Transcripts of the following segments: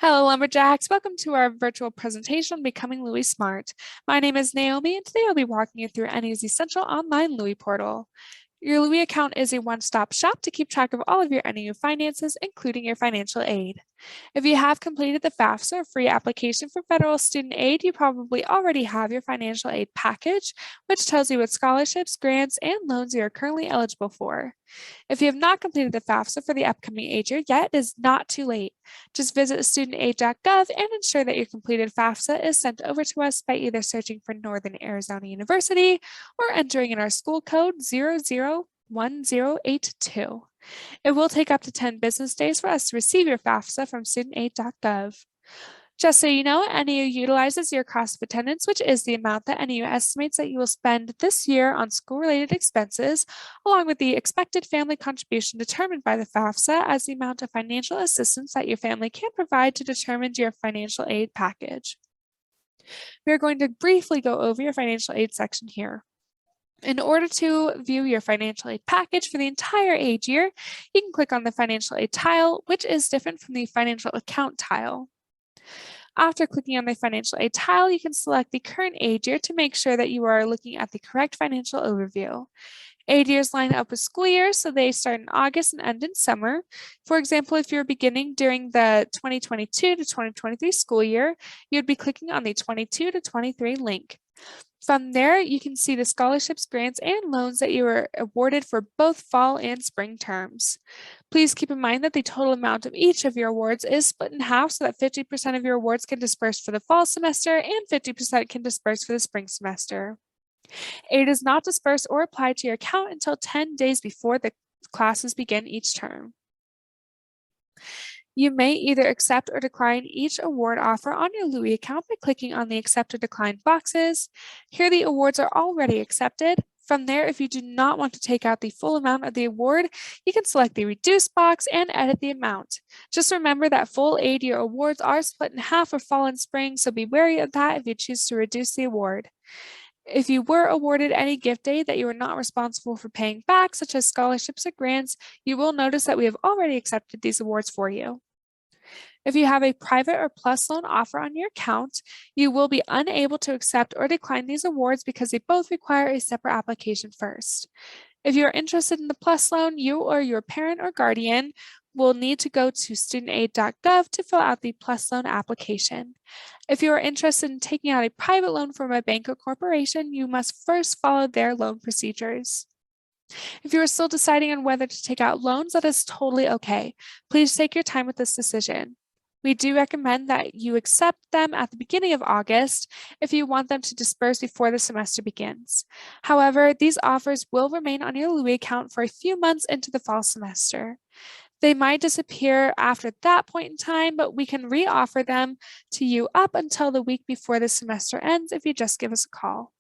Hello, Lumberjacks. Welcome to our virtual presentation on Becoming LOUIE Smart. My name is Naomi, and today I'll be walking you through NEU's essential online LOUIE portal. Your LOUIE account is a one-stop shop to keep track of all of your NEU finances, including your financial aid. If you have completed the FAFSA or free application for federal student aid, you probably already have your financial aid package, which tells you what scholarships, grants, and loans you are currently eligible for. If you have not completed the FAFSA for the upcoming aid year yet, it is not too late. Just visit studentaid.gov and ensure that your completed FAFSA is sent over to us by either searching for Northern Arizona University or entering in our school code 001082. It will take up to 10 business days for us to receive your FAFSA from studentaid.gov. Just so you know, NEU utilizes your cost of attendance, which is the amount that NEU estimates that you will spend this year on school-related expenses, along with the expected family contribution determined by the FAFSA as the amount of financial assistance that your family can provide to determine your financial aid package. We are going to briefly go over your financial aid section here. In order to view your financial aid package for the entire aid year, you can click on the financial aid tile, which is different from the financial account tile. After clicking on the financial aid tile, you can select the current aid year to make sure that you are looking at the correct financial overview. Aid years line up with school years, so they start in August and end in summer. For example, if you're beginning during the 2022 to 2023 school year, you'd be clicking on the 22 to 23 link. From there, you can see the scholarships, grants, and loans that you were awarded for both fall and spring terms. Please keep in mind that the total amount of each of your awards is split in half so that 50% of your awards can disperse for the fall semester and 50% can disperse for the spring semester. Aid is not dispersed or applied to your account until 10 days before the classes begin each term. You may either accept or decline each award offer on your LOUIE account by clicking on the accept or decline boxes. Here the awards are already accepted. From there, if you do not want to take out the full amount of the award, you can select the reduce box and edit the amount. Just remember that full aid year awards are split in half for fall and spring, so be wary of that if you choose to reduce the award. If you were awarded any gift aid that you are not responsible for paying back, such as scholarships or grants, you will notice that we have already accepted these awards for you. If you have a private or plus loan offer on your account, you will be unable to accept or decline these awards because they both require a separate application first. If you are interested in the plus loan, you or your parent or guardian will need to go to studentaid.gov to fill out the plus loan application. If you are interested in taking out a private loan from a bank or corporation, you must first follow their loan procedures. If you are still deciding on whether to take out loans, that is totally okay. Please take your time with this decision. We do recommend that you accept them at the beginning of August if you want them to disperse before the semester begins. However, these offers will remain on your LOUIE account for a few months into the fall semester. They might disappear after that point in time, but we can re-offer them to you up until the week before the semester ends if you just give us a call.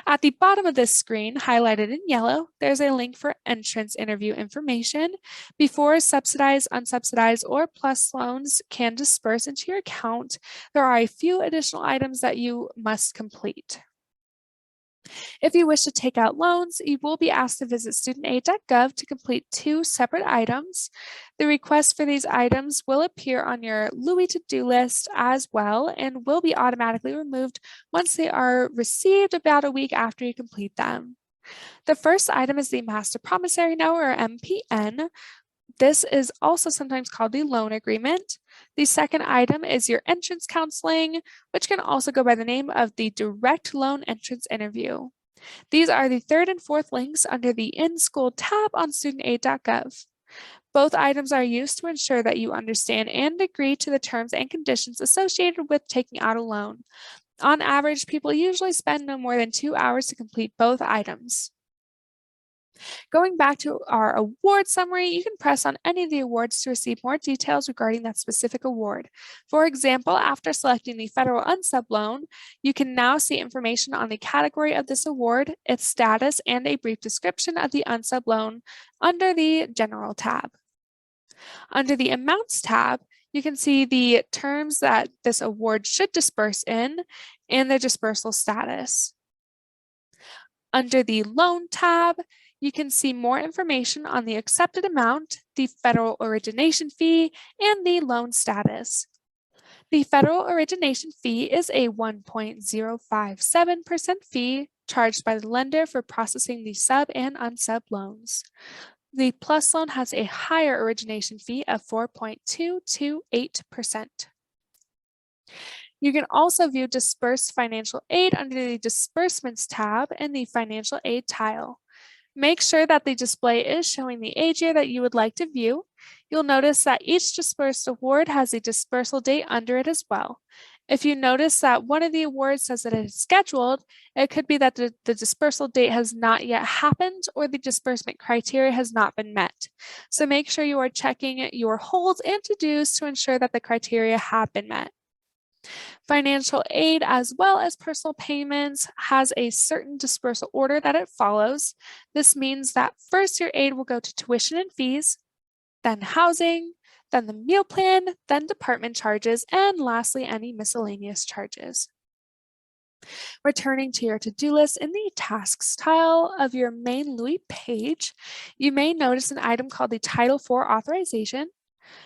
At the bottom of this screen, highlighted in yellow, there's a link for entrance interview information. Before subsidized, unsubsidized, or plus loans can disperse into your account, there are a few additional items that you must complete. If you wish to take out loans, you will be asked to visit studentaid.gov to complete two separate items. The request for these items will appear on your LOUIE to-do list as well and will be automatically removed once they are received about a week after you complete them. The first item is the Master Promissory Note, or MPN. This is also sometimes called the loan agreement. The second item is your entrance counseling, which can also go by the name of the direct loan entrance interview. These are the third and fourth links under the In-School tab on studentaid.gov. Both items are used to ensure that you understand and agree to the terms and conditions associated with taking out a loan. On average, people usually spend no more than 2 hours to complete both items. Going back to our award summary, you can press on any of the awards to receive more details regarding that specific award. For example, after selecting the federal unsub loan, you can now see information on the category of this award, its status, and a brief description of the unsub loan under the General tab. Under the Amounts tab, you can see the terms that this award should disperse in and the dispersal status. Under the Loan tab, you can see more information on the accepted amount, the federal origination fee, and the loan status. The federal origination fee is a 1.057% fee charged by the lender for processing the sub and unsub loans. The PLUS loan has a higher origination fee of 4.228%. You can also view dispersed financial aid under the Disbursements tab in the Financial Aid tile. Make sure that the display is showing the aid year that you would like to view. You'll notice that each dispersed award has a dispersal date under it as well. If you notice that one of the awards says that it is scheduled, it could be that the dispersal date has not yet happened or the disbursement criteria has not been met. So make sure you are checking your holds and to-dos to ensure that the criteria have been met. Financial aid, as well as personal payments, has a certain dispersal order that it follows. This means that first your aid will go to tuition and fees, then housing, then the meal plan, then department charges, and lastly, any miscellaneous charges. Returning to your to-do list in the tasks tile of your main LOUIE page, you may notice an item called the Title IV authorization.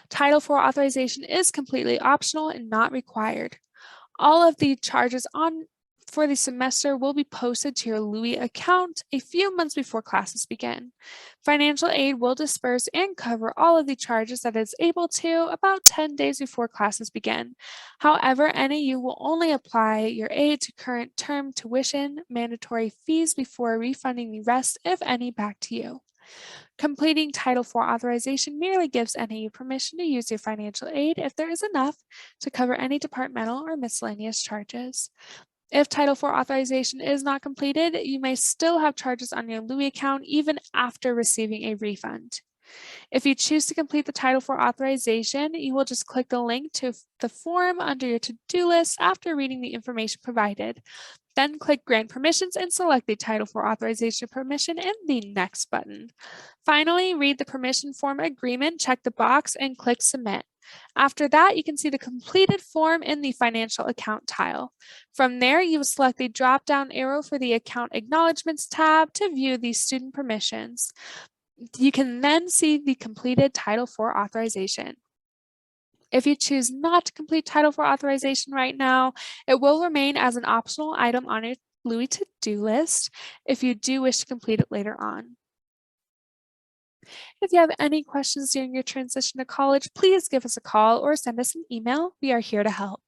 Title IV authorization is completely optional and not required. All of the charges for the semester will be posted to your LOUIE account a few months before classes begin. Financial aid will disperse and cover all of the charges that it is able to about 10 days before classes begin. However, NAU will only apply your aid to current term tuition mandatory fees before refunding the rest, if any, back to you. Completing Title IV authorization merely gives NAU permission to use your financial aid if there is enough to cover any departmental or miscellaneous charges. If Title IV authorization is not completed, you may still have charges on your LOUIE account even after receiving a refund. If you choose to complete the Title IV authorization, you will just click the link to the form under your to-do list after reading the information provided. Then click Grant Permissions and select the Title IV authorization permission in the Next button. Finally, read the permission form agreement, check the box, and click Submit. After that, you can see the completed form in the Financial Account tile. From there, you will select the drop-down arrow for the Account Acknowledgements tab to view the student permissions. You can then see the completed Title IV authorization. If you choose not to complete Title IV authorization right now, it will remain as an optional item on your LOUIE to-do list if you do wish to complete it later on. If you have any questions during your transition to college, please give us a call or send us an email. We are here to help.